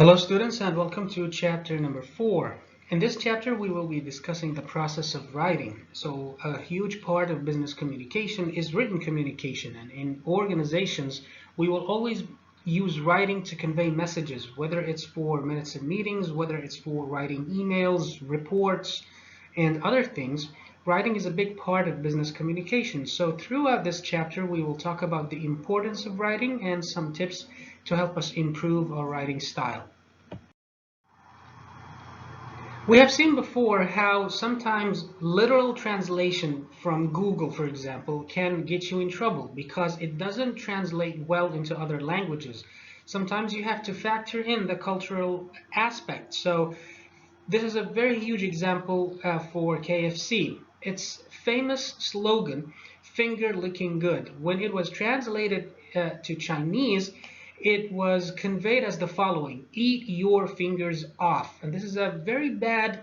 Hello students, and welcome to chapter number 4. In this chapter we will be discussing the process of writing. So a huge part of business communication is written communication, and in organizations we will always use writing to convey messages, whether it's for minutes of meetings, whether it's for writing emails, reports, and other things. Writing is a big part of business communication. So throughout this chapter we will talk about the importance of writing and some tips to help us improve our writing style. We have seen before how sometimes literal translation from Google, for example, can get you in trouble because it doesn't translate well into other languages. Sometimes you have to factor in the cultural aspect. So this is a very huge example for KFC. Its famous slogan, "Finger licking good," when it was translated to Chinese, it was conveyed as the following: "Eat your fingers off." And this is a very bad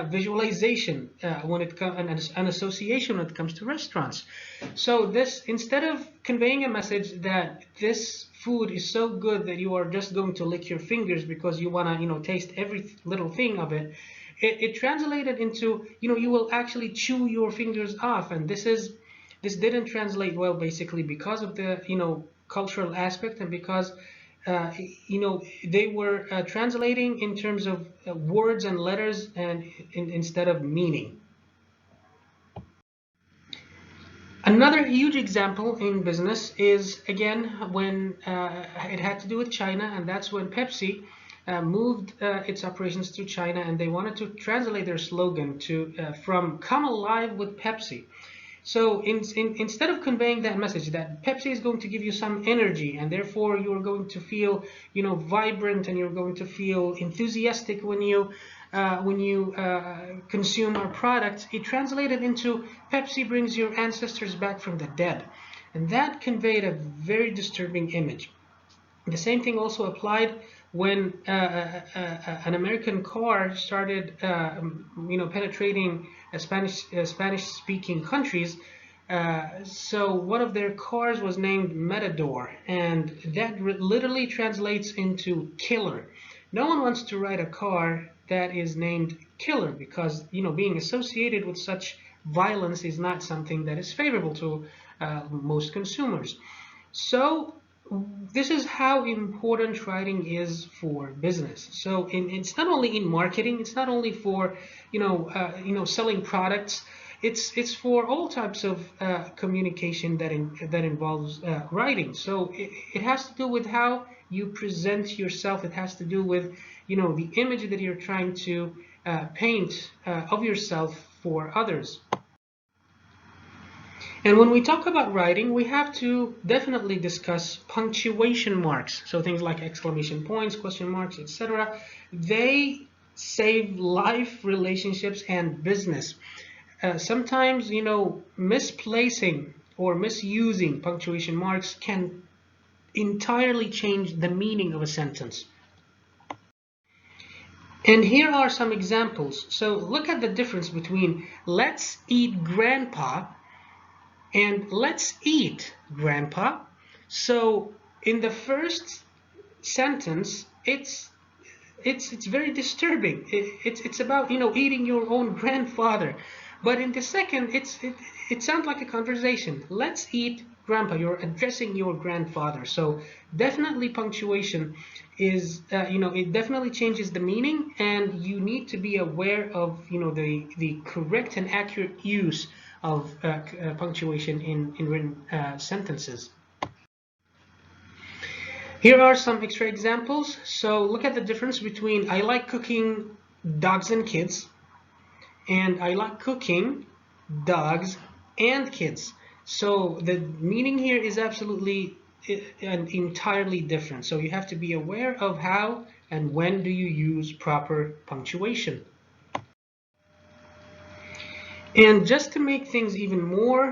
visualization when it comes, an association when it comes to restaurants. So this, instead of conveying a message that this food is so good that you are just going to lick your fingers because you want to, taste every little thing of it, it translated into, you will actually chew your fingers off. And this didn't translate well, basically because of the, cultural aspect, and because they were translating in terms of words and letters and instead of meaning. Another huge example in business is, again, when it had to do with China, and that's when Pepsi moved its operations to China, and they wanted to translate their slogan to from "Come alive with Pepsi." So instead of conveying that message that Pepsi is going to give you some energy and therefore you're going to feel, vibrant, and you're going to feel enthusiastic when you consume our product, it translated into "Pepsi brings your ancestors back from the dead." And that conveyed a very disturbing image. The same thing also applied when an American car started, penetrating Spanish-speaking countries. So one of their cars was named Matador, and that literally translates into killer. No one wants to ride a car that is named killer because, being associated with such violence is not something that is favorable to most consumers. So this is how important writing is for business. So it's not only in marketing, it's not only for selling products. It's for all types of communication that involves writing. So it has to do with how you present yourself. It has to do with the image that you're trying to paint of yourself for others. And when we talk about writing, we have to definitely discuss punctuation marks. So things like exclamation points, question marks, etc. They save life, relationships, and business. Sometimes, misplacing or misusing punctuation marks can entirely change the meaning of a sentence. And here are some examples. So look at the difference between "Let's eat grandpa" and "Let's eat, Grandpa." So in the first sentence, it's very disturbing. It's about eating your own grandfather, but in the second, it sounds like a conversation. "Let's eat, Grandpa." You're addressing your grandfather. So definitely punctuation is it definitely changes the meaning, and you need to be aware of the correct and accurate use of punctuation in written sentences. Here are some extra examples. So look at the difference between "I like cooking dogs and kids" and "I like cooking dogs and kids." So the meaning here is absolutely and entirely different. So you have to be aware of how and when do you use proper punctuation. And just to make things even more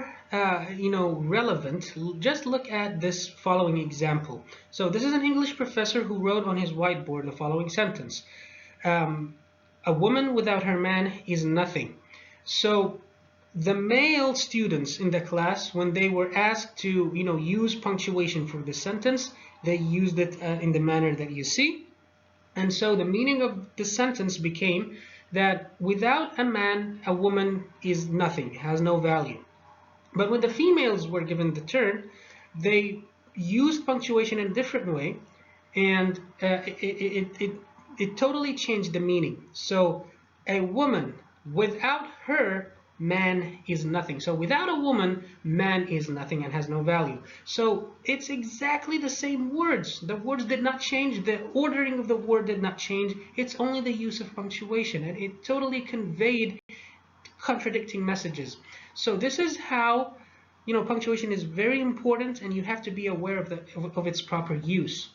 relevant, just look at this following example. So this is an English professor who wrote on his whiteboard the following sentence: "A woman without her man is nothing." So the male students in the class, when they were asked to use punctuation for the sentence, they used it in the manner that you see. And so the meaning of the sentence became that without a man, a woman is nothing, has no value. But when the females were given the turn, they used punctuation in a different way, and it totally changed the meaning. So a woman, without her, man is nothing. So without a woman, man is nothing and has no value. So it's exactly the same words. The words did not change. The ordering of the word did not change. It's only the use of punctuation, and it totally conveyed contradicting messages. So this is how, punctuation is very important, and you have to be aware of its proper use.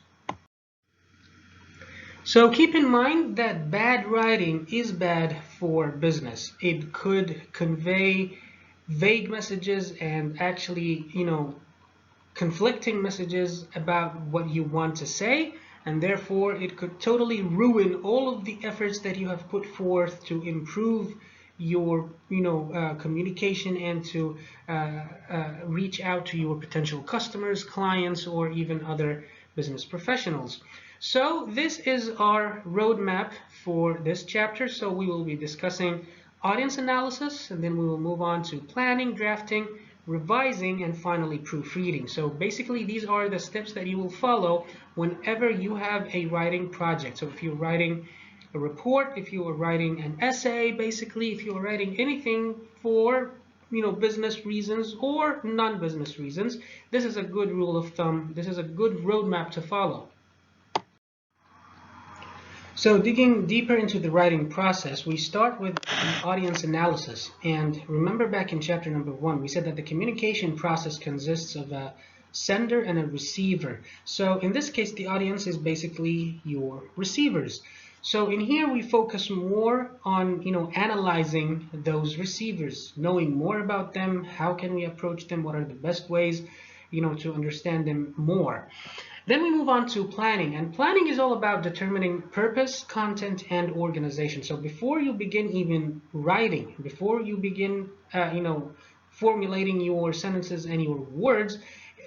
So keep in mind that bad writing is bad for business. It could convey vague messages and actually, conflicting messages about what you want to say, and therefore it could totally ruin all of the efforts that you have put forth to improve your communication and to reach out to your potential customers, clients, or even other business professionals. So this is our roadmap for this chapter. So we will be discussing audience analysis, and then we will move on to planning, drafting, revising, and finally proofreading. So basically these are the steps that you will follow whenever you have a writing project. So if you're writing a report, if you are writing an essay, basically if you are writing anything for business reasons or non-business reasons, this is a good rule of thumb. This is a good roadmap to follow. So digging deeper into the writing process, we start with the audience analysis. And remember back in chapter number 1, we said that the communication process consists of a sender and a receiver. So in this case, the audience is basically your receivers. So in here, we focus more on, analyzing those receivers, knowing more about them, how can we approach them, what are the best ways, to understand them more. Then we move on to planning, and planning is all about determining purpose, content, and organization. So before you begin even writing, before you begin, formulating your sentences and your words,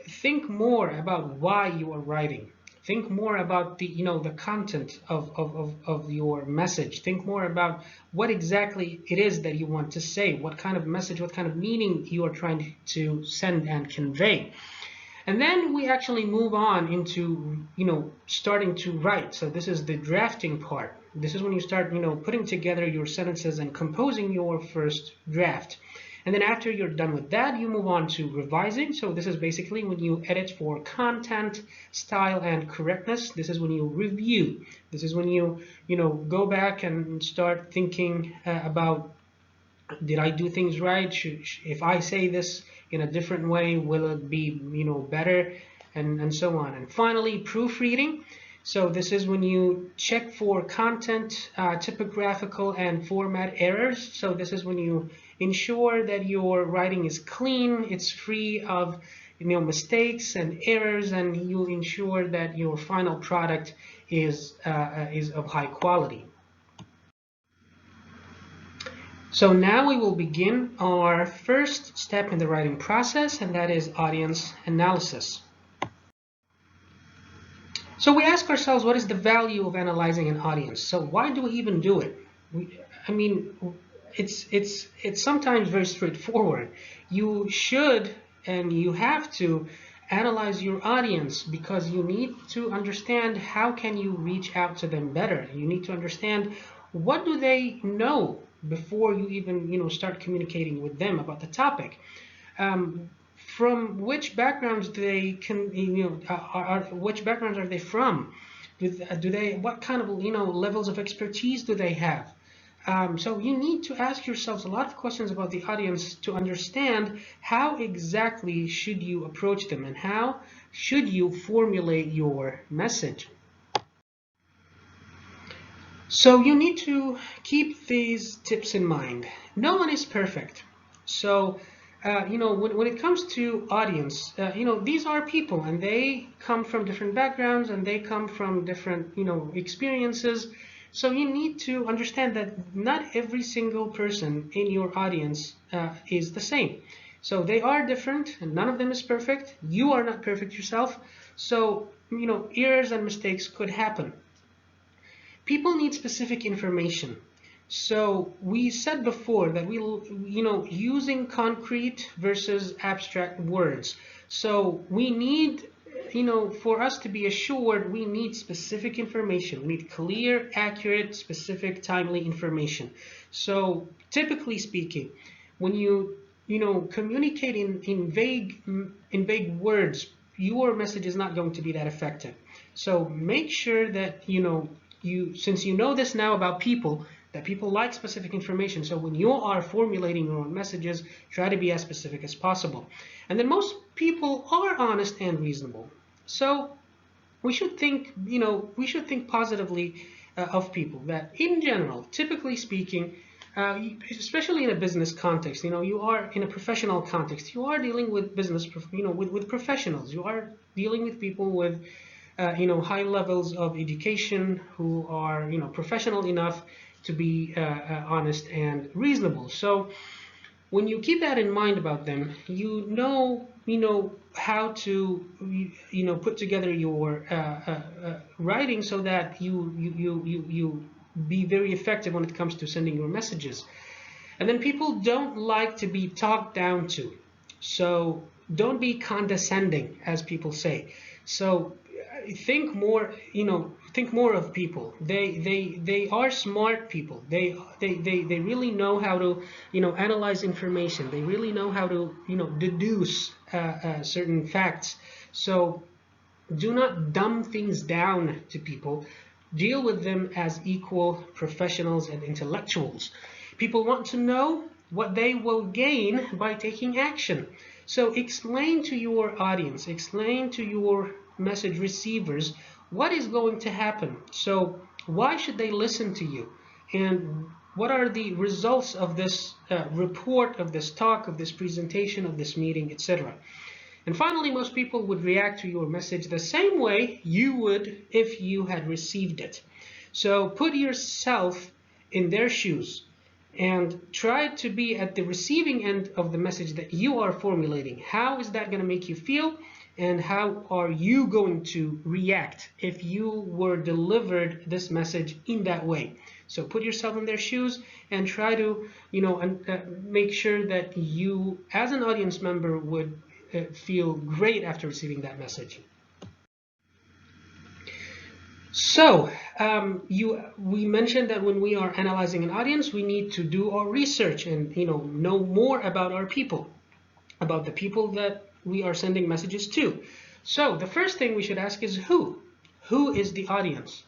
think more about why you are writing. Think more about the content of your message. Think more about what exactly it is that you want to say, what kind of message, what kind of meaning you are trying to send and convey. And then we actually move on into, starting to write. So this is the drafting part. This is when you start, putting together your sentences and composing your first draft. And then after you're done with that, you move on to revising. So this is basically when you edit for content, style, and correctness. This is when you review. This is when you, go back and start thinking about, did I do things right? If I say this in a different way, will it be, better? And so on. And finally, proofreading. So this is when you check for content, typographical, and format errors. So this is when you ensure that your writing is clean, it's free of mistakes and errors, and you ensure that your final product is of high quality. So now we will begin our first step in the writing process, and that is audience analysis. So we ask ourselves, what is the value of analyzing an audience? So why do we even do it? It's sometimes very straightforward. You should and you have to analyze your audience because you need to understand how can you reach out to them better. You need to understand what do they know before you even start communicating with them about the topic. From which backgrounds do they which backgrounds are they from? What kind of levels of expertise do they have? So you need to ask yourselves a lot of questions about the audience to understand how exactly should you approach them and how should you formulate your message. So you need to keep these tips in mind. No one is perfect. So when it comes to audience, these are people and they come from different backgrounds and they come from different, experiences. So you need to understand that not every single person in your audience is the same. So they are different and none of them is perfect. You are not perfect yourself. So, errors and mistakes could happen. people need specific information. So we said before that using concrete versus abstract words. So we need, for us to be assured, we need specific information. We need clear, accurate, specific, timely information. So typically speaking, when you communicate in vague words, your message is not going to be that effective. So make sure that since you know this now about people, that people like specific information. So when you are formulating your own messages, try to be as specific as possible. And then most people are honest and reasonable. So we should think, positively of people. That in general, typically speaking, especially in a business context, you are in a professional context, you are dealing with business, with professionals. You are dealing with people with high levels of education, who are professional enough to be honest and reasonable. So when you keep that in mind about them, you know how to put together your writing so that you be very effective when it comes to sending your messages. And then people don't like to be talked down to. So don't be condescending, as people say. So think more, think more of people. They are smart people. They really know how to, analyze information. They really know how to, deduce certain facts. So do not dumb things down to people. Deal with them as equal professionals and intellectuals. People want to know what they will gain by taking action. So explain to your audience, explain to your message receivers what is going to happen. So why should they listen to you? And what are the results of this report, of this talk, of this presentation, of this meeting, etc. And finally, most people would react to your message the same way you would if you had received it. So put yourself in their shoes and try to be at the receiving end of the message that you are formulating. How is that going to make you feel? And how are you going to react if you were delivered this message in that way? So put yourself in their shoes and try to, make sure that you, as an audience member, would feel great after receiving that message. So we mentioned that when we are analyzing an audience, we need to do our research and know more about our people, about the people that we are sending messages to. So the first thing we should ask is who? Who is the audience?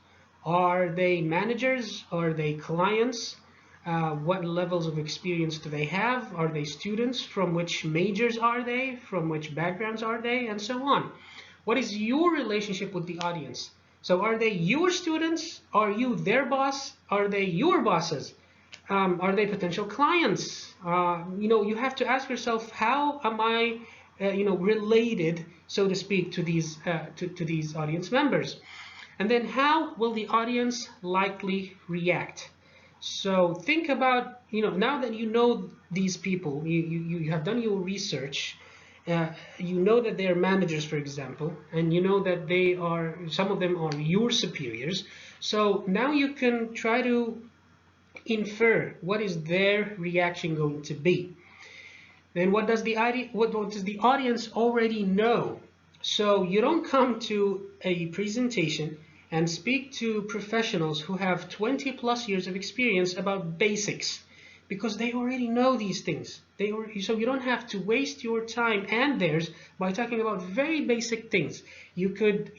Are they managers? Are they clients? What levels of experience do they have? Are they students? From which majors are they? From which backgrounds are they? And so on. What is your relationship with the audience? So are they your students? Are you their boss? Are they your bosses? Are they potential clients? You have to ask yourself, how am I related, so to speak, to these audience members? And then how will the audience likely react? So think about, now that you know these people, you have done your research, you know that they are managers, for example, and you know that some of them are your superiors. So now you can try to infer what is their reaction going to be. Then what does the audience already know? So you don't come to a presentation and speak to professionals who have 20 plus years of experience about basics, because they already know these things. So you don't have to waste your time and theirs by talking about very basic things. You could,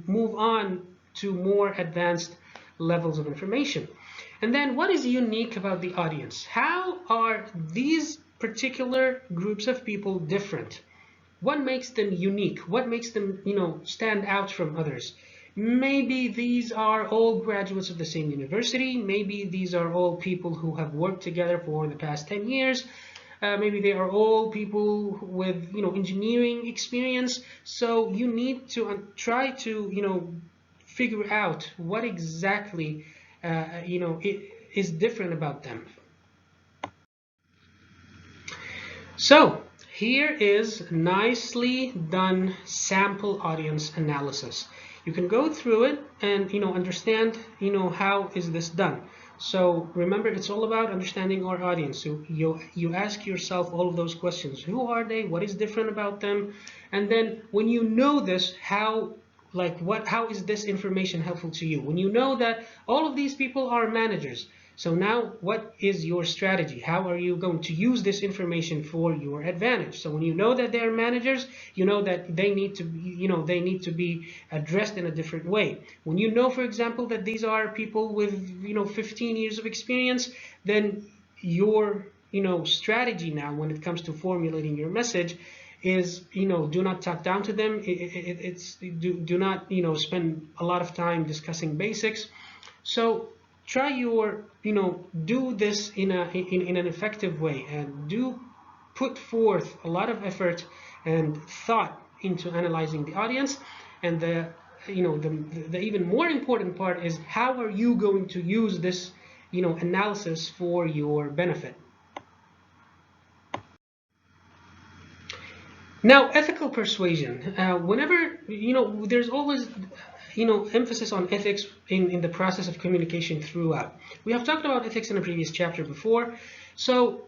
move on to more advanced levels of information. And then what is unique about the audience? How are these particular groups of people different? What makes them unique? What makes them, stand out from others? Maybe these are all graduates of the same university. Maybe these are all people who have worked together for the past 10 years. Maybe they are all people with, engineering experience. So you need to try to, figure out what exactly, is different about them. So here is nicely done sample audience analysis. You can go through it and understand how is this done. So remember, it's all about understanding our audience. So you ask yourself all of those questions. Who are they? What is different about them? And then when you know this, how is this information helpful to you? When you know that all of these people are managers, so now what is your strategy? How are you going to use this information for your advantage? So when you know that they're managers, you know that they need to be addressed in a different way. When you know, for example, that these are people with 15 years of experience, then your strategy now when it comes to formulating your message is do not talk down to them. Do not spend a lot of time discussing basics. So try your do this in an effective way, and do put forth a lot of effort and thought into analyzing the audience. And the even more important part is, how are you going to use this analysis for your benefit? Now, ethical persuasion. Whenever, there's always, emphasis on ethics in the process of communication throughout. We have talked about ethics in a previous chapter before. So,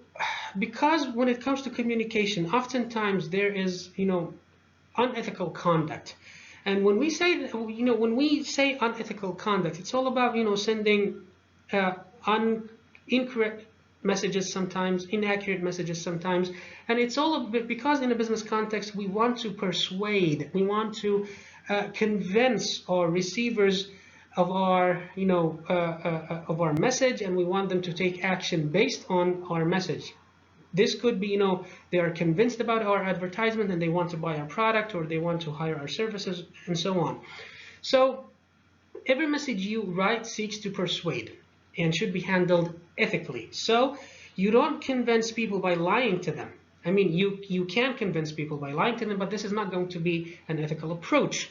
because when it comes to communication, oftentimes there is, unethical conduct. And when we say, unethical conduct, it's all about, sending incorrect messages sometimes, inaccurate messages sometimes, and it's all a bit because in a business context we want to persuade, we want to convince our receivers of our of our message, and we want them to take action based on our message. This could be, they are convinced about our advertisement and they want to buy our product, or they want to hire our services, and so on. So every message you write seeks to persuade and should be handled ethically. So you don't convince people by lying to them. I mean, you can convince people by lying to them, but this is not going to be an ethical approach.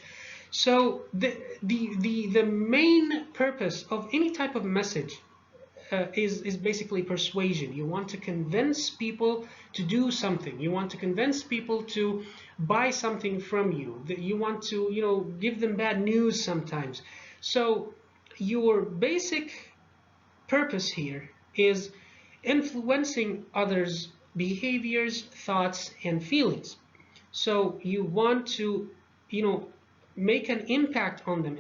So the main purpose of any type of message is basically persuasion. You want to convince people to do something. You want to convince people to buy something from you. You want to give them bad news sometimes. So your basic purpose here is influencing others' behaviors, thoughts, and feelings. So you want to make an impact on them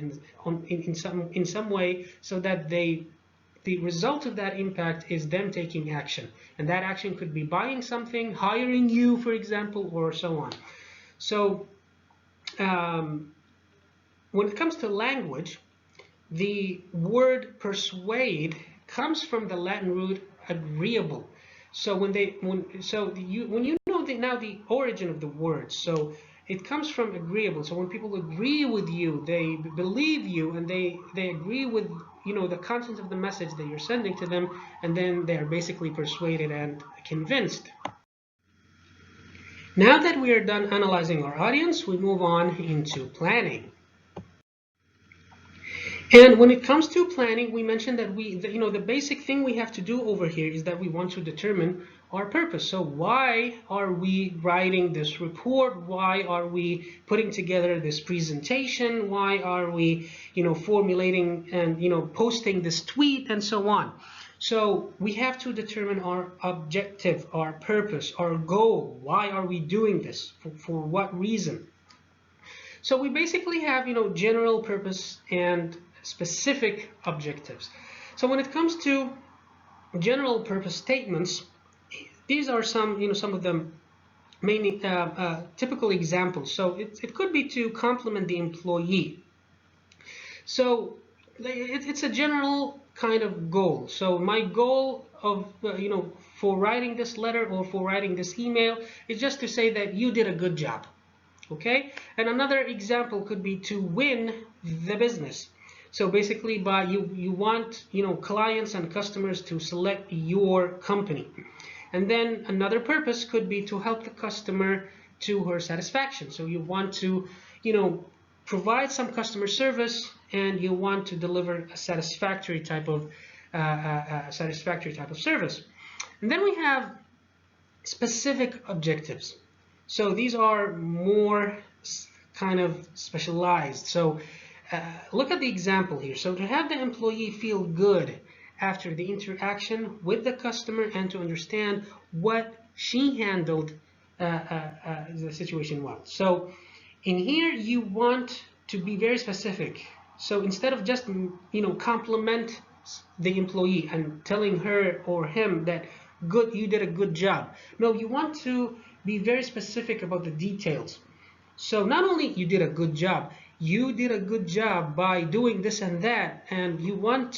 in some way, so that the result of that impact is them taking action. And that action could be buying something, hiring you, for example, or so on. So when it comes to language, the word persuade comes from the Latin root agreeable. So when you know now the origin of the word, so it comes from agreeable. So when people agree with you, they believe you, and they agree with the content of the message that you're sending to them, and then they are basically persuaded and convinced. Now that we are done analyzing our audience, we move on into planning. And when it comes to planning, we mentioned that the basic thing we have to do over here is that we want to determine our purpose. So why are we writing this report? Why are we putting together this presentation? Why are we, formulating and, posting this tweet, and so on? So we have to determine our objective, our purpose, our goal. Why are we doing this? For what reason? So we basically have, general purpose and specific objectives. So when it comes to general purpose statements, these are some of them mainly typical examples. So it could be to compliment the employee. So it's a general kind of goal. So my goal of for writing this letter or for writing this email is just to say that you did a good job. Okay, and another example could be to win the business. So basically, you want clients and customers to select your company. And then another purpose could be to help the customer to her satisfaction. So you want to provide some customer service, and you want to deliver a satisfactory type of service. And then we have specific objectives. So these are more kind of specialized. So look at the example here. So to have the employee feel good after the interaction with the customer and to understand what she handled the situation well. So in here, you want to be very specific. So instead of just, compliment the employee and telling her or him that good, you did a good job. No, you want to be very specific about the details. So not only you did a good job, you did a good job by doing this and that, and you want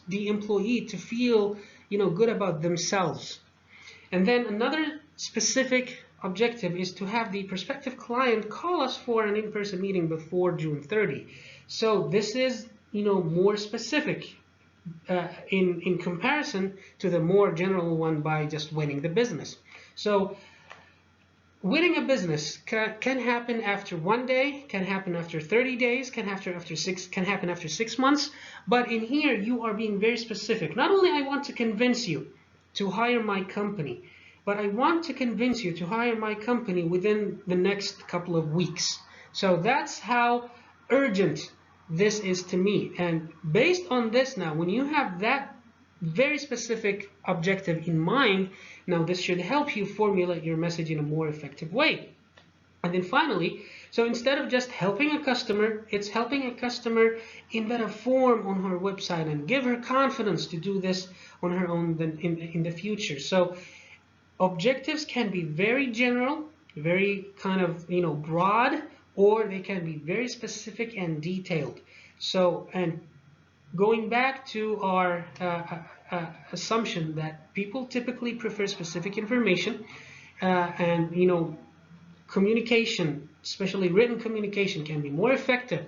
the employee to feel, good about themselves. And then another specific objective is to have the prospective client call us for an in-person meeting before June 30. So this is, more specific in comparison to the more general one by just winning the business. So winning a business can happen after 1 day, can happen after 30 days, can happen after 6 months. But in here, you are being very specific. Not only I want to convince you to hire my company, but I want to convince you to hire my company within the next couple of weeks. So that's how urgent this is to me. And based on this now, when you have that very specific objective in mind, now this should help you formulate your message in a more effective way. And then finally, so instead of just helping a customer, it's helping a customer in better form on her website and give her confidence to do this on her own in the future. So objectives can be very general, very kind of, broad, or they can be very specific and detailed. So, and going back to our assumption that people typically prefer specific information, and communication, especially written communication, can be more effective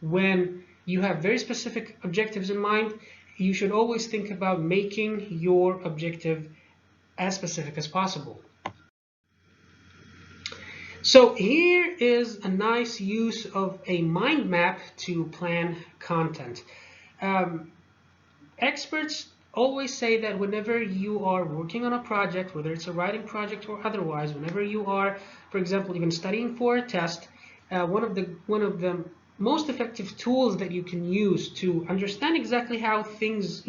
when you have very specific objectives in mind. You should always think about making your objective as specific as possible. So here is a nice use of a mind map to plan content. Experts always say that whenever you are working on a project, whether it's a writing project or otherwise, whenever you are, for example, even studying for a test, one of the most effective tools that you can use to understand exactly how things,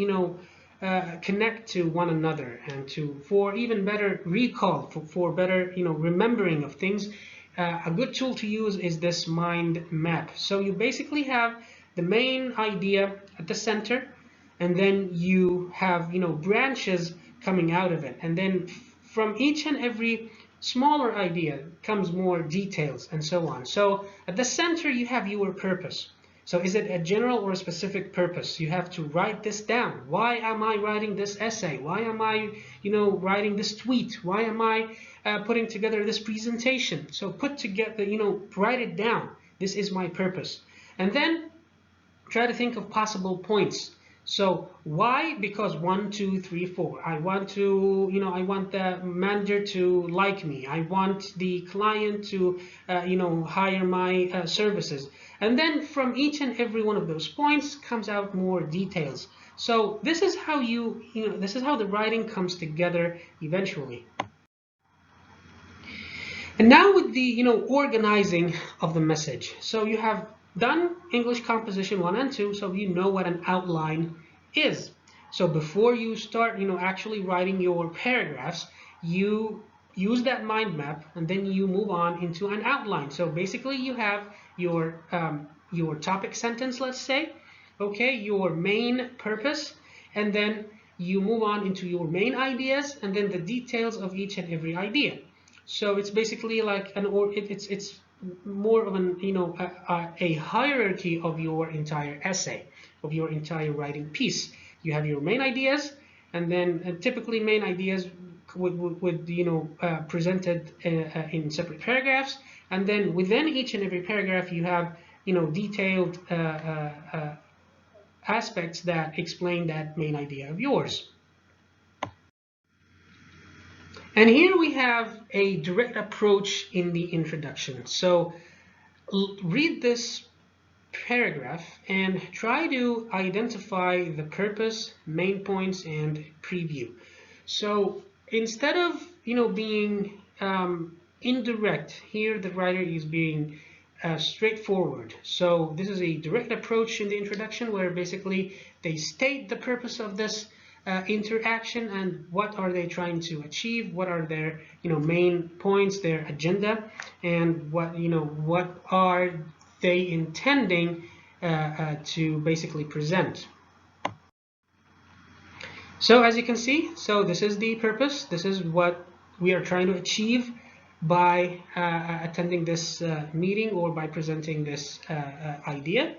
connect to one another, and for even better recall, for better, remembering of things, a good tool to use is this mind map. So you basically have the main idea at the center, and then you have, branches coming out of it, and then from each and every smaller idea comes more details and so on. So at the center you have your purpose. So is it a general or a specific purpose? You have to write this down. Why am I writing this essay? Why am I, writing this tweet? Why am I putting together this presentation? So put together, write it down. This is my purpose. And then try to think of possible points. So why? Because 1, 2, 3, 4. I want to, I want the manager to like me. I want the client to, hire my services. And then from each and every one of those points comes out more details. So this is how this is how the writing comes together eventually. And now with the, organizing of the message. So you have done English composition 1 and 2, so you know what an outline is. So before you start, actually writing your paragraphs, you use that mind map, and then you move on into an outline. So basically you have your topic sentence, let's say, okay, your main purpose, and then you move on into your main ideas, and then the details of each and every idea. So it's basically like it's more of an, a hierarchy of your entire essay, of your entire writing piece. You have your main ideas, and then typically main ideas would presented in separate paragraphs, and then within each and every paragraph you have, detailed aspects that explain that main idea of yours. And here we have a direct approach in the introduction. So read this paragraph and try to identify the purpose, main points, and preview. So instead of being indirect, here the writer is being straightforward. So this is a direct approach in the introduction where basically they state the purpose of this interaction and what are they trying to achieve, what are their main points, their agenda, and what are they intending to basically present. So as you can see, so this is the purpose. This is what we are trying to achieve by attending this meeting or by presenting this idea.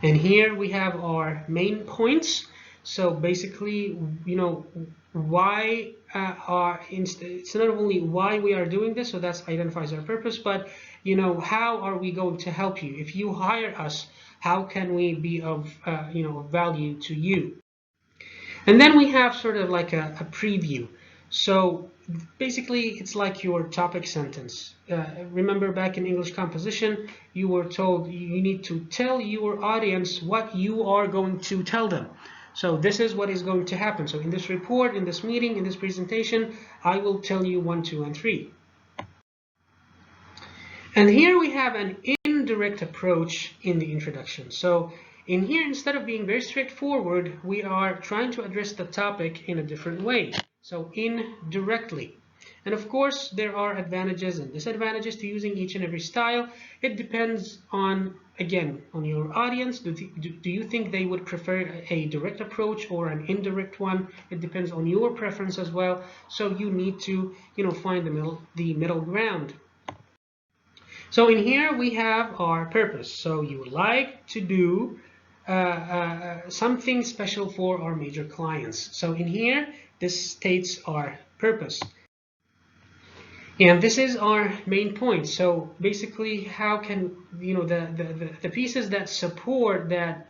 And here we have our main points. So basically, why it's not only why we are doing this, so that identifies our purpose, but how are we going to help you? If you hire us, how can we be of value to you? And then we have sort of like a preview. So basically, it's like your topic sentence. Remember back in English composition, you were told you need to tell your audience what you are going to tell them. So this is what is going to happen. So in this report, in this meeting, in this presentation, I will tell you 1, 2, and 3. And here we have an indirect approach in the introduction. So in here, instead of being very straightforward, we are trying to address the topic in a different way. So indirectly. And of course, there are advantages and disadvantages to using each and every style. It depends on, again, on your audience. Do you think they would prefer a direct approach or an indirect one? It depends on your preference as well. So you need to, find the middle ground. So in here we have our purpose. So you would like to do something special for our major clients. So in here, this states our purpose. And this is our main point. So basically, how can, the pieces that support that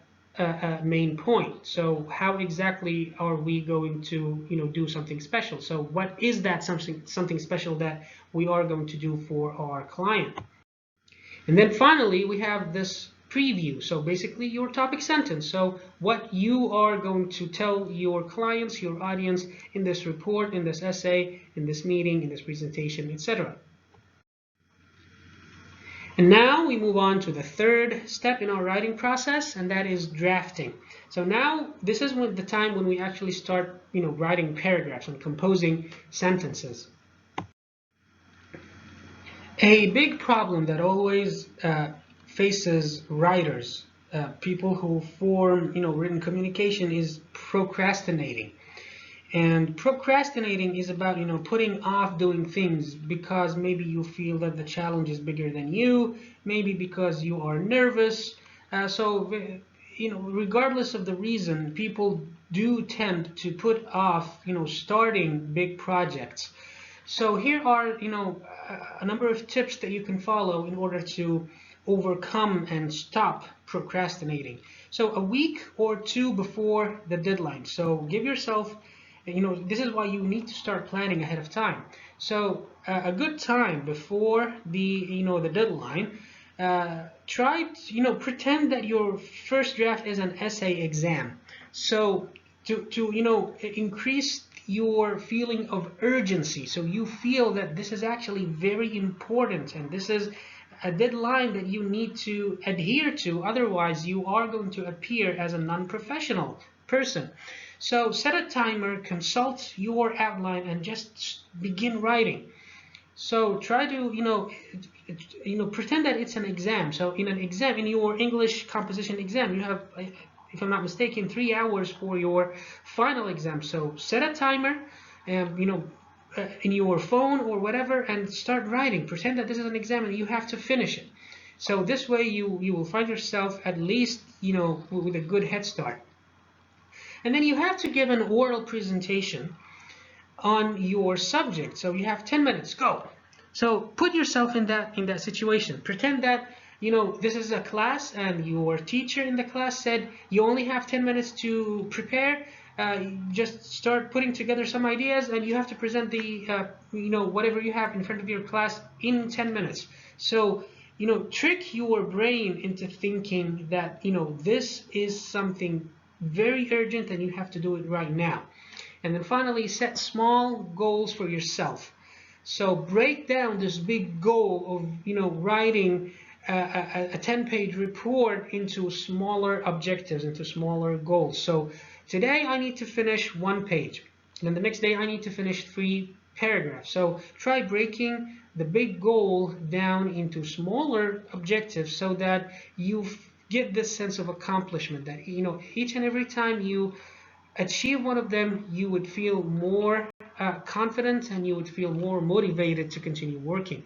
main point. So how exactly are we going to, do something special? So what is that something special that we are going to do for our client? And then finally, we have this preview. So basically your topic sentence. So what you are going to tell your clients, your audience in this report, in this essay, in this meeting, in this presentation, etc. And now we move on to the third step in our writing process, and that is drafting. So now this is the time when we actually start, writing paragraphs and composing sentences. A big problem that always faces writers, people who form, written communication, is procrastinating. And procrastinating is about, putting off doing things because maybe you feel that the challenge is bigger than you, maybe because you are nervous. Regardless of the reason, people do tend to put off, starting big projects. So here are, a number of tips that you can follow in order to overcome and stop procrastinating. So a week or two before the deadline. So give yourself, this is why you need to start planning ahead of time. So a good time before the, the deadline, try to, pretend that your first draft is an essay exam. So to increase your feeling of urgency, so you feel that this is actually very important and this is a deadline that you need to adhere to, otherwise you are going to appear as a non-professional person. So set a timer, consult your outline, and just begin writing. So try to pretend that it's an exam. So in an exam, in your English composition exam, you have, if I'm not mistaken, 3 hours for your final exam. So set a timer, in your phone or whatever, and start writing. Pretend that this is an exam and you have to finish it. So this way you will find yourself at least, with a good head start. And then you have to give an oral presentation on your subject. So you have 10 minutes, go. So put yourself in that situation. Pretend that this is a class and your teacher in the class said you only have 10 minutes to prepare. Just start putting together some ideas and you have to present the whatever you have in front of your class in 10 minutes. So trick your brain into thinking that this is something very urgent and you have to do it right now. And then finally, set small goals for yourself. So break down this big goal of writing a 10-page report into smaller objectives, into smaller goals. So today I need to finish 1 page. Then the next day I need to finish 3 paragraphs. So try breaking the big goal down into smaller objectives so that you get this sense of accomplishment, that each and every time you achieve one of them, you would feel more confident and you would feel more motivated to continue working.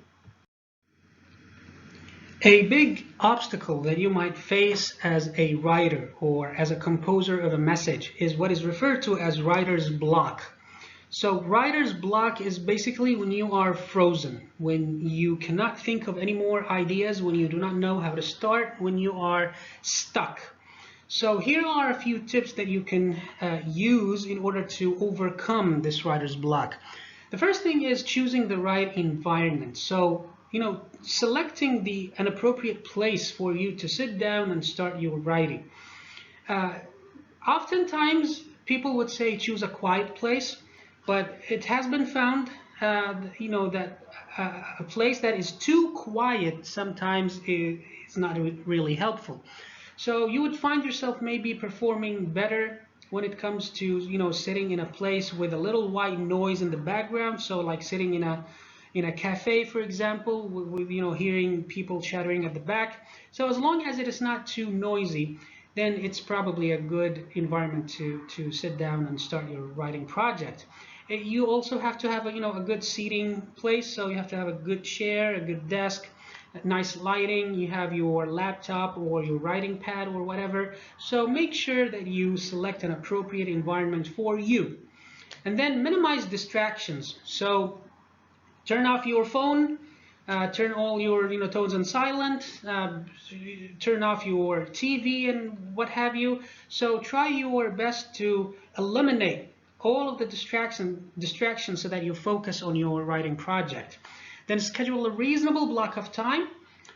A big obstacle that you might face as a writer or as a composer of a message is what is referred to as writer's block. So writer's block is basically when you are frozen, when you cannot think of any more ideas, when you do not know how to start, when you are stuck. So here are a few tips that you can use in order to overcome this writer's block. The first thing is choosing the right environment. So, selecting an appropriate place for you to sit down and start your writing. Oftentimes, people would say choose a quiet place, but it has been found, that a place that is too quiet sometimes is not really helpful. So you would find yourself maybe performing better when it comes to, sitting in a place with a little white noise in the background. So like sitting in a cafe, for example, with hearing people chattering at the back. So as long as it is not too noisy, then it's probably a good environment to sit down and start your writing project. You also have to have a good seating place. So you have to have a good chair, a good desk, nice lighting, you have your laptop or your writing pad or whatever. So make sure that you select an appropriate environment for you. And then minimize distractions. So turn off your phone, turn all your tones on silent, turn off your TV and what have you. So try your best to eliminate all of the distractions so that you focus on your writing project. Then schedule a reasonable block of time.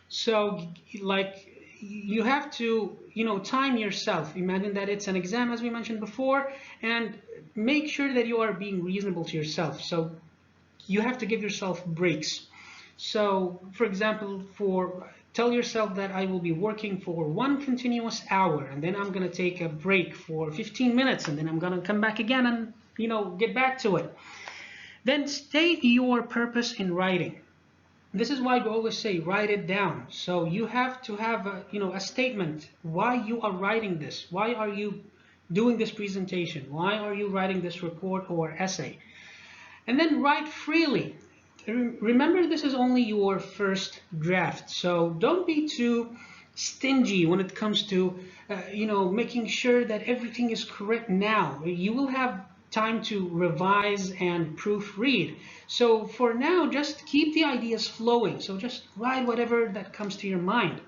So like you have to time yourself. Imagine that it's an exam, as we mentioned before, and make sure that you are being reasonable to yourself. So you have to give yourself breaks. So for example, tell yourself that I will be working for 1 continuous hour, and then I'm going to take a break for 15 minutes, and then I'm going to come back again and get back to it. Then state your purpose in writing. This is why we always say write it down. So you have to have a statement why you are writing this. Why are you doing this presentation? Why are you writing this report or essay? And then write freely. Remember, this is only your first draft. So don't be too stingy when it comes to making sure that everything is correct now. You will have time to revise and proofread. So for now, just keep the ideas flowing. So just write whatever that comes to your mind.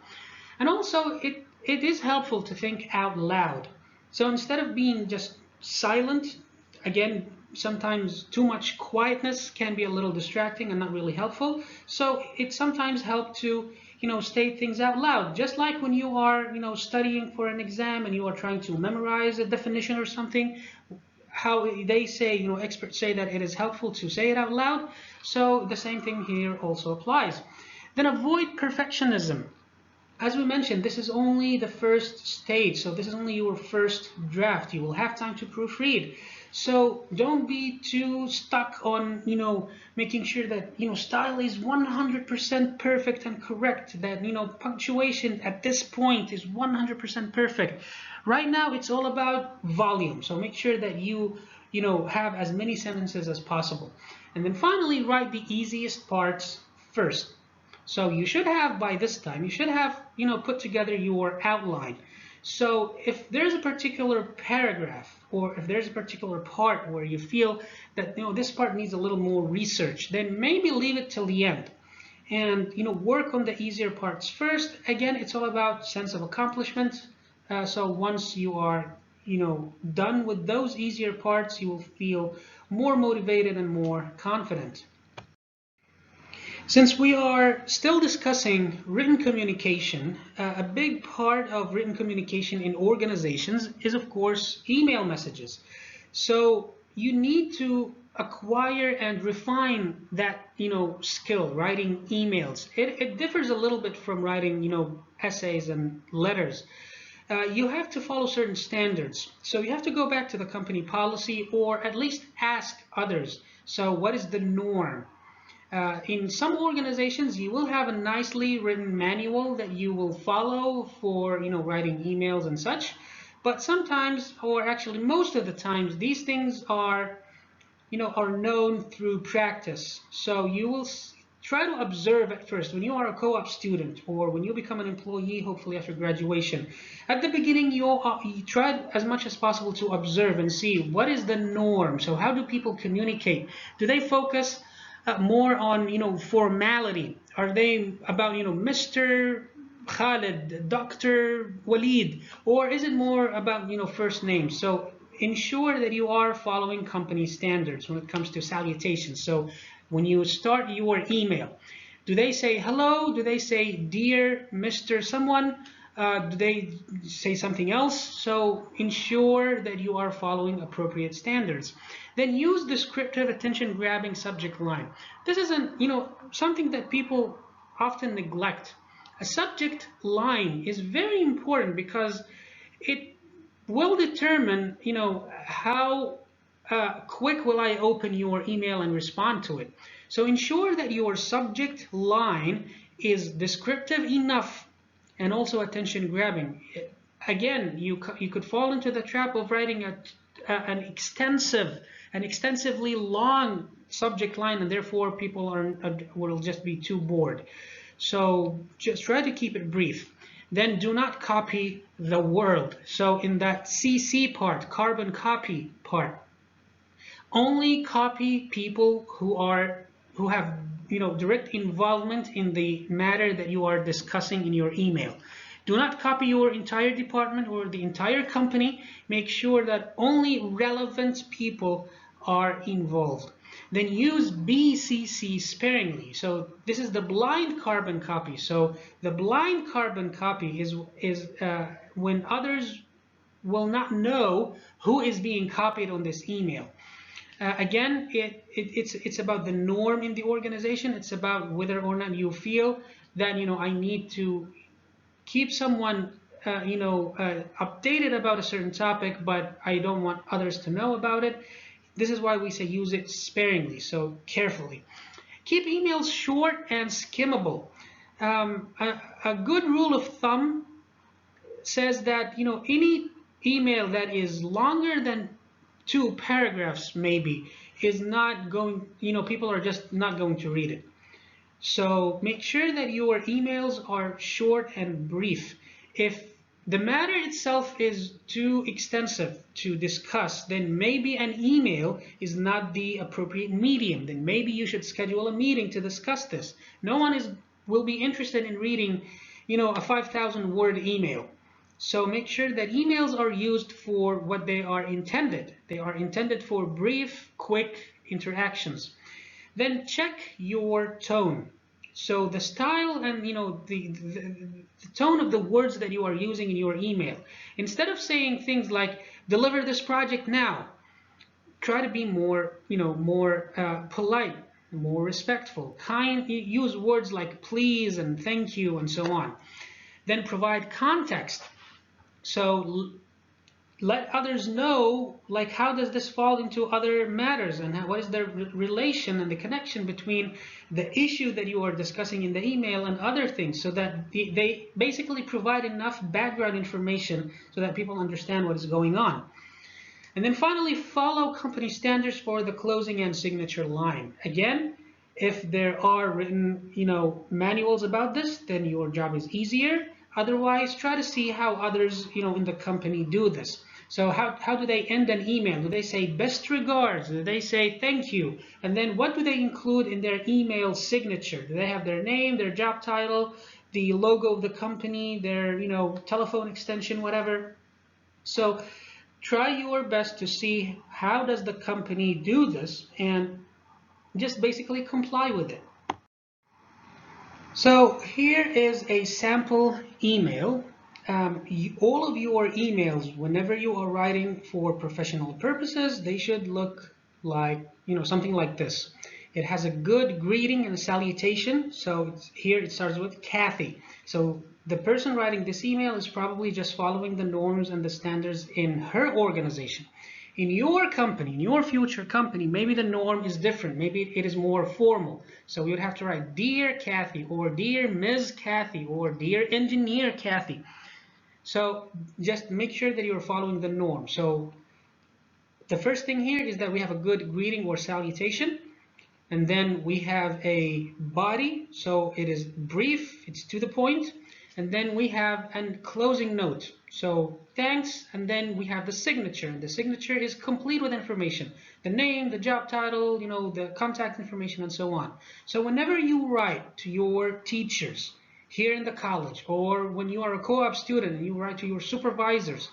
And also, it is helpful to think out loud. So instead of being just silent, again, sometimes too much quietness can be a little distracting and not really helpful. So it sometimes helps to state things out loud, just like when you are studying for an exam and you are trying to memorize a definition or something. How they say, experts say that it is helpful to say it out loud. So the same thing here also applies. Then avoid perfectionism. As we mentioned, this is only the first stage. So this is only your first draft. You will have time to proofread. So don't be too stuck on, making sure that, style is 100% perfect and correct, that, punctuation at this point is 100% perfect. Right now, it's all about volume. So make sure that you have as many sentences as possible. And then finally, write the easiest parts first. So you should have, by this time, you should have, put together your outline. So if there's a particular paragraph or if there's a particular part where you feel that, this part needs a little more research, then maybe leave it till the end and, work on the easier parts first. Again, it's all about sense of accomplishment. So once you are, done with those easier parts, you will feel more motivated and more confident. Since we are still discussing written communication, a big part of written communication in organizations is, of course, email messages. So you need to acquire and refine that, skill, writing emails. It differs a little bit from writing, essays and letters. You have to follow certain standards. So you have to go back to the company policy, or at least ask others. So what is the norm? In some organizations, you will have a nicely written manual that you will follow for, writing emails and such. But sometimes, or actually most of the times, these things are known through practice. So you will try to observe at first when you are a co-op student, or when you become an employee, hopefully after graduation. At the beginning, you try as much as possible to observe and see what is the norm. So how do people communicate? Do they focus more on formality? Are they about Mr. Khalid, Dr. Walid, or is it more about first names? So ensure that you are following company standards when it comes to salutations. So when you start your email, do they say hello? Do they say dear Mr. someone? Do they say something else? So ensure that you are following appropriate standards. Then use descriptive, attention-grabbing subject line. This is something that people often neglect. A subject line is very important because it will determine, how quick will I open your email and respond to it. So ensure that your subject line is descriptive enough and also attention grabbing. Again, you could fall into the trap of writing an extensively long subject line, and therefore people will just be too bored. So just try to keep it brief. Then do not copy the world. So in that CC part, carbon copy part, only copy people who have direct involvement in the matter that you are discussing in your email. Do not copy your entire department or the entire company. Make sure that only relevant people are involved. Then use BCC sparingly. So this is the blind carbon copy. So the blind carbon copy is when others will not know who is being copied on this email. Again, it's about the norm in the organization. It's about whether or not you feel that I need to keep someone updated about a certain topic, but I don't want others to know about it. This is why we say use it sparingly, so carefully. Keep emails short and skimmable. A good rule of thumb says that any email that is longer than 2 paragraphs maybe is not going, people are just not going to read it. So make sure that your emails are short and brief. If the matter itself is too extensive to discuss, then maybe an email is not the appropriate medium. Then maybe you should schedule a meeting to discuss this. No one will be interested in reading, a 5,000 word email. So make sure that emails are used for what they are intended. They are intended for brief, quick interactions. Then check your tone. So the style and the tone of the words that you are using in your email. Instead of saying things like "deliver this project now," try to be more polite, more respectful, kind. Use words like "please" and "thank you" and so on. Then provide context. So let others know, like, how does this fall into other matters, and what is the relation and the connection between the issue that you are discussing in the email and other things, so that they basically provide enough background information so that people understand what is going on. And then finally, follow company standards for the closing and signature line. Again, if there are written manuals about this, then your job is easier. Otherwise, try to see how others in the company do this. So how do they end an email? Do they say best regards? Do they say thank you? And then what do they include in their email signature? Do they have their name, their job title, the logo of the company, their telephone extension, whatever? So try your best to see how does the company do this, and just basically comply with it. So here is a sample email. All of your emails, whenever you are writing for professional purposes, they should look like, something like this. It has a good greeting and salutation. So here it starts with Kathy. So the person writing this email is probably just following the norms and the standards in her organization. In your company, in your future company, maybe the norm is different. Maybe it is more formal. So you would have to write Dear Kathy, or Dear Ms. Kathy, or Dear Engineer Kathy. So just make sure that you're following the norm. So the first thing here is that we have a good greeting or salutation. And then we have a body, so it is brief, it's to the point. And then we have a closing note, so thanks. And then we have the signature, and the signature is complete with information, the name, the job title, the contact information, and so on. So whenever you write to your teachers here in the college, or when you are a co-op student and you write to your supervisors,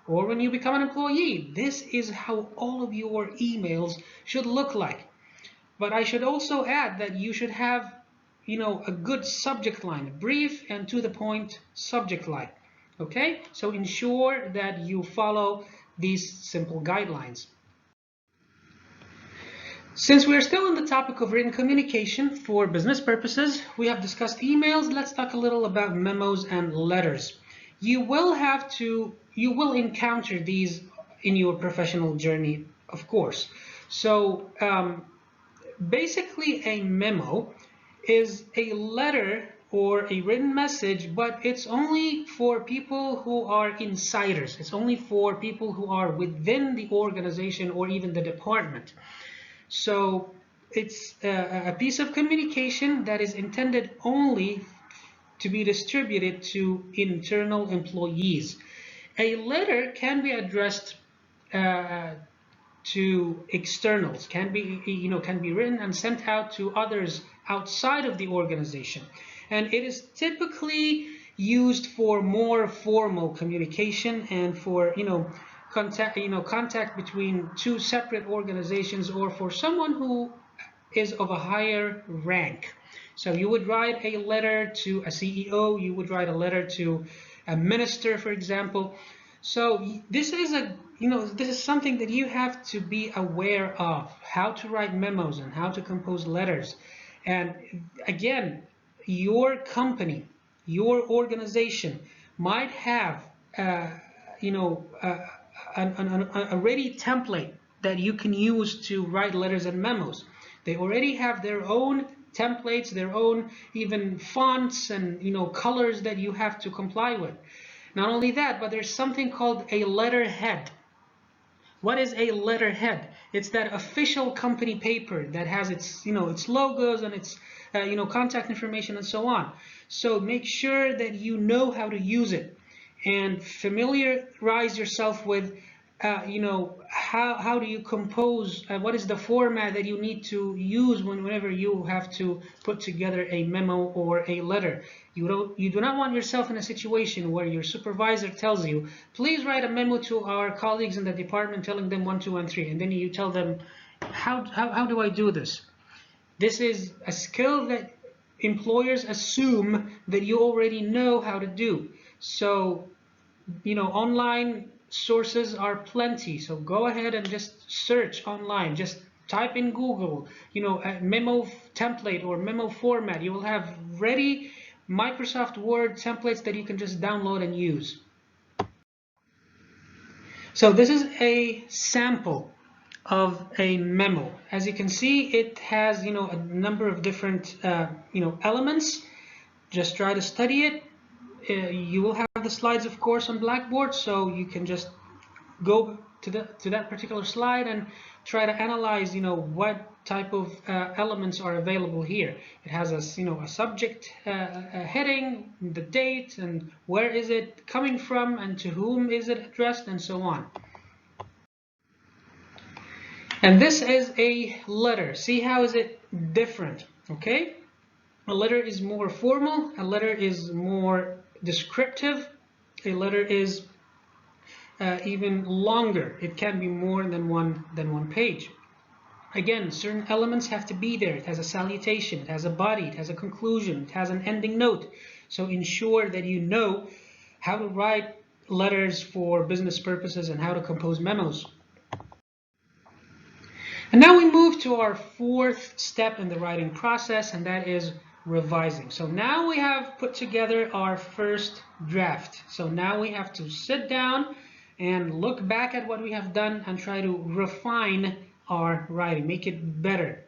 or when you become an employee, this is how all of your emails should look like. But I should also add that you should have, a good subject line, a brief and to the point subject line. Okay, so ensure that you follow these simple guidelines. Since we are still on the topic of written communication for business purposes, we have discussed emails. Let's talk a little about memos and letters. You will encounter these in your professional journey, of course. So basically, a memo is a letter or a written message, but it's only for people who are insiders. It's only for people who are within the organization or even the department. So it's a piece of communication that is intended only to be distributed to internal employees. A letter can be addressed to externals, can be written and sent out to others outside of the organization, and it is typically used for more formal communication and for contact between two separate organizations, or for someone who is of a higher rank. So you would write a letter to a CEO, you would write a letter to a minister, for example. So this is something that you have to be aware of, how to write memos and how to compose letters. And again, your company, your organization might have a ready template that you can use to write letters and memos. They already have their own templates, their own even fonts and colors that you have to comply with. Not only that, but there's something called a letterhead. What is a letterhead? It's that official company paper that has its logos and its contact information and so on. So make sure that you know how to use it and familiarize yourself with how do you compose, what is the format that you need to use whenever you have to put together a memo or a letter. You do not want yourself in a situation where your supervisor tells you, please write a memo to our colleagues in the department telling them 1, 2, and 3, and then you tell them, how do I do this? This is a skill that employers assume that you already know how to do. So online sources are plenty, so go ahead and just search online, just type in Google a memo template or memo format. You will have ready Microsoft Word templates that you can just download and use. So this is a sample of a memo. As you can see, it has a number of different elements. Just try to study it. You will have the slides, of course, on Blackboard, so you can just go to that particular slide and try to analyze what type of elements are available here. It has a subject, a heading, the date, and where is it coming from, and to whom is it addressed, and so on. And this is a letter. See how is it different? Okay, a letter is more formal, a letter is more descriptive, a letter is even longer. It can be more than one page. Again, certain elements have to be there. It has a salutation, it has a body, it has a conclusion, it has an ending note. So ensure that you know how to write letters for business purposes and how to compose memos. And now we move to our fourth step in the writing process, and that is revising. So now we have put together our first draft. So now we have to sit down and look back at what we have done and try to refine our writing, make it better.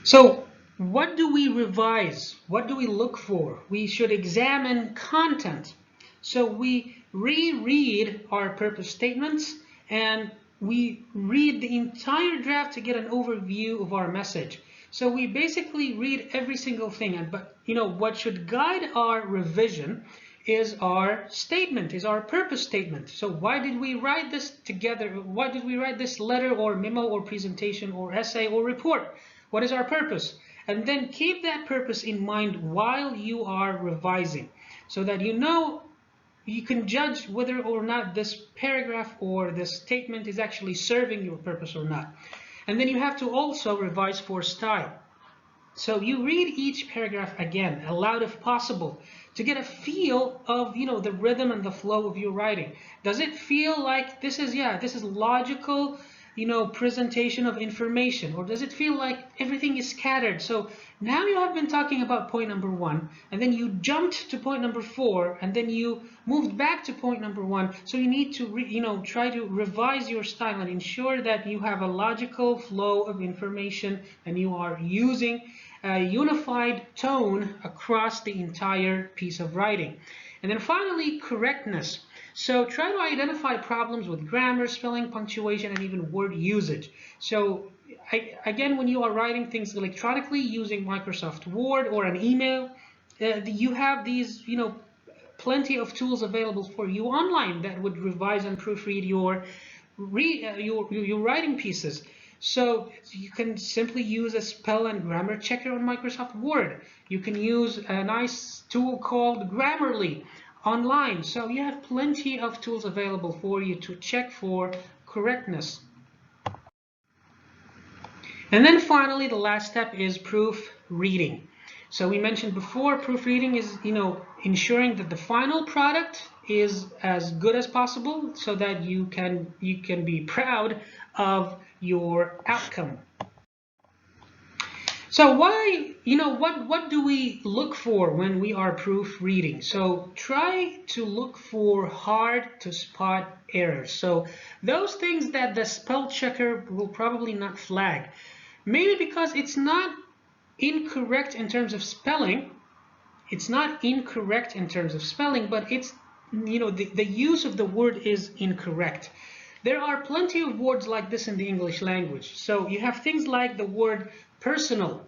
So what do we revise? What do we look for? We should examine content. So we reread our purpose statements and we read the entire draft to get an overview of our message. So we basically read every single thing, but what should guide our revision is our statement, is our purpose statement. So why did we write this together? Why did we write this letter or memo or presentation or essay or report? What is our purpose? And then keep that purpose in mind while you are revising, so that you can judge whether or not this paragraph or this statement is actually serving your purpose or not. And then you have to also revise for style. So you read each paragraph again, aloud if possible, to get a feel of the rhythm and the flow of your writing. Does it feel like this is logical, presentation of information, or does it feel like everything is scattered? So now you have been talking about point number 1, and then you jumped to point number 4, and then you moved back to point number 1. So you need to try to revise your style and ensure that you have a logical flow of information and you are using a unified tone across the entire piece of writing. And then finally, correctness. So try to identify problems with grammar, spelling, punctuation, and even word usage. So again, when you are writing things electronically using Microsoft Word or an email, you have these, plenty of tools available for you online that would revise and proofread your writing pieces. So you can simply use a spell and grammar checker on Microsoft Word. You can use a nice tool called Grammarly online. So you have plenty of tools available for you to check for correctness. And then finally, the last step is proofreading. So we mentioned before, proofreading is, ensuring that the final product is as good as possible so that you can be proud of your outcome. So what do we look for when we are proofreading? So try to look for hard to spot errors. So those things that the spell checker will probably not flag. Maybe because it's not incorrect in terms of spelling. It's not incorrect in terms of spelling, but it's, the use of the word is incorrect. There are plenty of words like this in the English language. So you have things like the word personal.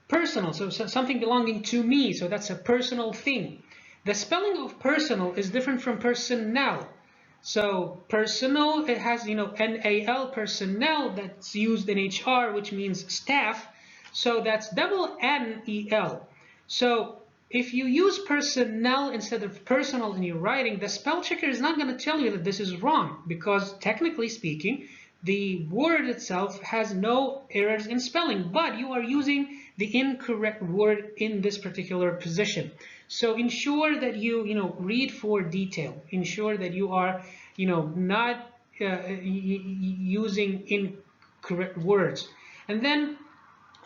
Personal, so something belonging to me, so that's a personal thing. The spelling of personal is different from personnel. So personal, it has, NAL, personnel, that's used in HR, which means staff. So that's double NEL. So if you use personnel instead of personal in your writing, the spell checker is not going to tell you that this is wrong, because technically speaking, the word itself has no errors in spelling, but you are using the incorrect word in this particular position. So ensure that you read for detail. Ensure that you are not using incorrect words. And then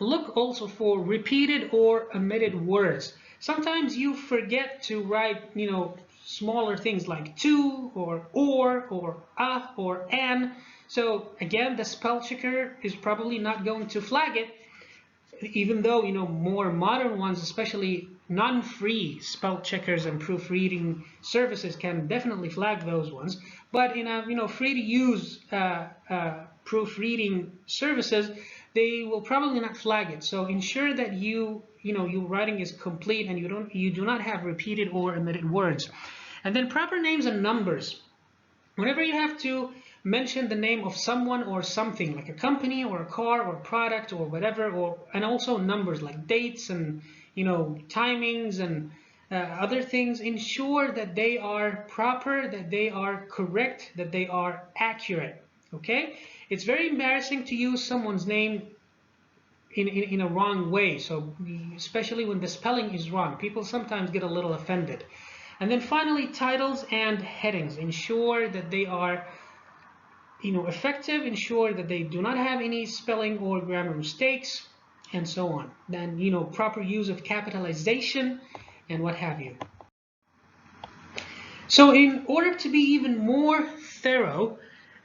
look also for repeated or omitted words. Sometimes you forget to write smaller things like to or a or an. So again, the spell checker is probably not going to flag it, even though more modern ones, especially non-free spell checkers and proofreading services, can definitely flag those ones. But in a free to use proofreading services, they will probably not flag it. So ensure that your writing is complete and you do not have repeated or omitted words. And then proper names and numbers. Whenever you have to mention the name of someone or something, like a company or a car or product or whatever, and also numbers like dates and timings and other things, ensure that they are proper, that they are correct, that they are accurate. Okay? It's very embarrassing to use someone's name in a wrong way, so especially when the spelling is wrong. People sometimes get a little offended. And then finally, titles and headings. Ensure that they are effective, ensure that they do not have any spelling or grammar mistakes, and so on. Then, proper use of capitalization and what have you. So in order to be even more thorough,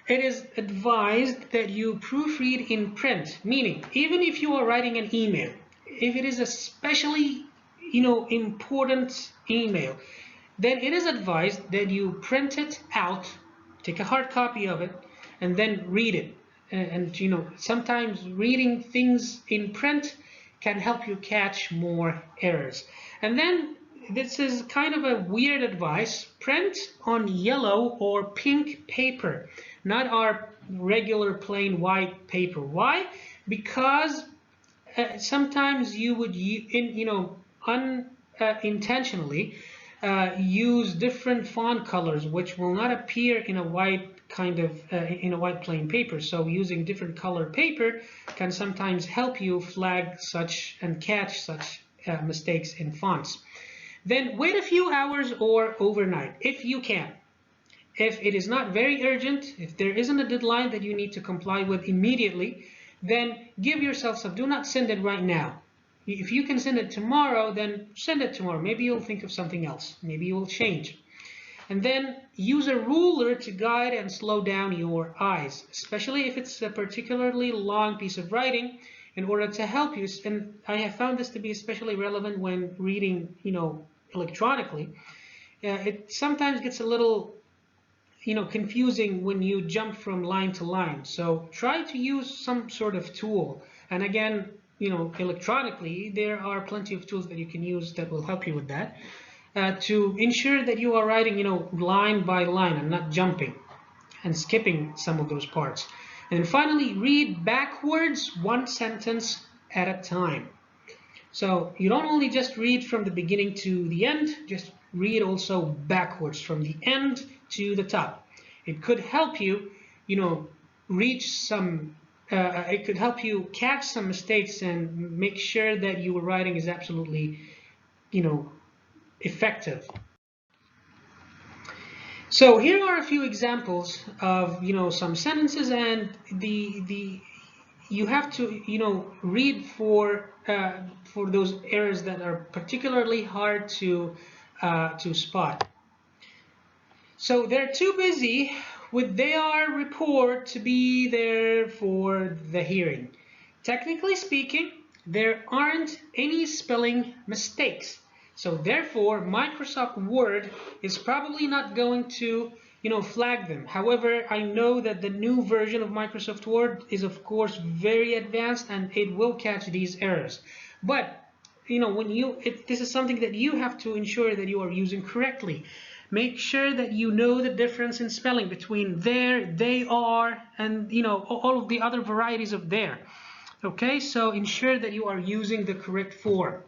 it is advised that you proofread in print, meaning even if you are writing an email, if it is especially, important email, then it is advised that you print it out, take a hard copy of it, and then read it. And sometimes reading things in print can help you catch more errors. And then this is kind of a weird advice: print on yellow or pink paper, not our regular plain white paper. Why? Because sometimes you would unintentionally use different font colors which will not appear in a white in a white plain paper. So using different color paper can sometimes help you flag such and catch such mistakes in fonts. Then wait a few hours or overnight if you can. If it is not very urgent, if there isn't a deadline that you need to comply with immediately, then give yourself some. Do not send it right now. If you can send it tomorrow, then send it tomorrow. Maybe you'll think of something else. Maybe you will change. And then use a ruler to guide and slow down your eyes, especially if it's a particularly long piece of writing, in order to help you. And I have found this to be especially relevant when reading, electronically. It sometimes gets a little confusing when you jump from line to line. So try to use some sort of tool. And again, electronically, there are plenty of tools that you can use that will help you with that, to ensure that you are writing, line by line and not jumping and skipping some of those parts. And finally, read backwards one sentence at a time. So you don't only just read from the beginning to the end, just read also backwards from the end to the top. It could help you, reach some, it could help you catch some mistakes and make sure that your writing is absolutely, effective. So here are a few examples of, some sentences, and you have to, read for those errors that are particularly hard to spot. So they're too busy with their report to be there for the hearing. Technically speaking, there aren't any spelling mistakes. So therefore, Microsoft Word is probably not going to, flag them. However, I know that the new version of Microsoft Word is, of course, very advanced, and it will catch these errors. But, this is something that you have to ensure that you are using correctly. Make sure that you know the difference in spelling between there, they are, and, all of the other varieties of there. Okay, so ensure that you are using the correct form.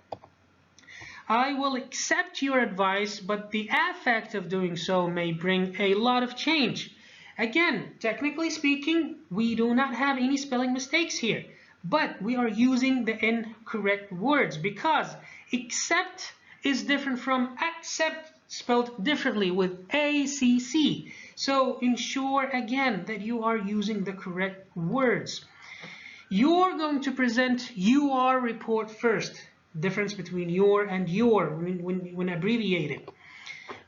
I will accept your advice, but the effect of doing so may bring a lot of change. Again, technically speaking, we do not have any spelling mistakes here, but we are using the incorrect words because accept is different from accept, spelled differently with ACC. So ensure again that you are using the correct words. You're going to present your report first. Difference between your and your when abbreviated.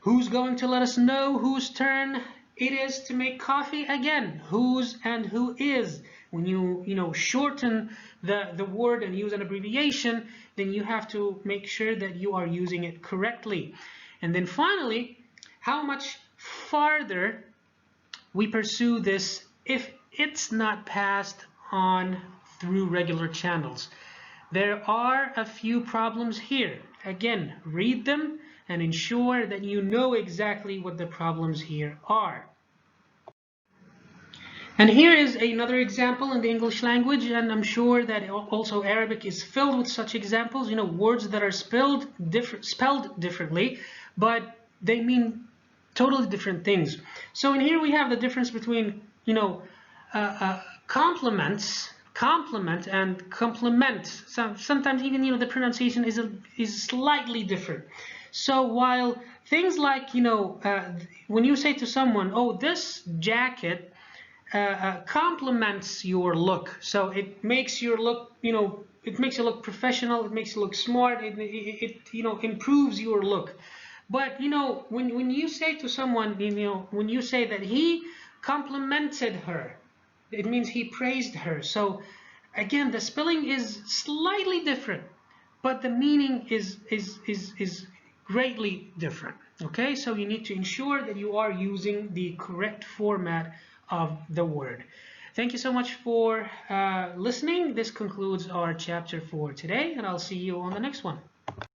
Who's going to let us know whose turn it is to make coffee? Again, whose and who is. When you shorten the word and use an abbreviation, then you have to make sure that you are using it correctly. And then finally, how much farther we pursue this if it's not passed on through regular channels. There are a few problems here. Again, read them and ensure that you know exactly what the problems here are. And here is another example in the English language, and I'm sure that also Arabic is filled with such examples, words that are spelled differently, but they mean totally different things. So in here we have the difference between, complement and complement. Sometimes even the pronunciation is slightly different. So while things like when you say to someone, oh, this jacket complements your look. So it makes your look, it makes you look professional. It makes you look smart. It improves your look. But when you say to someone, when you say that he complimented her, it means he praised her. So again, the spelling is slightly different, but the meaning is greatly different. Okay, so you need to ensure that you are using the correct format of the word. Thank you so much for listening. This concludes our chapter for today, and I'll see you on the next one.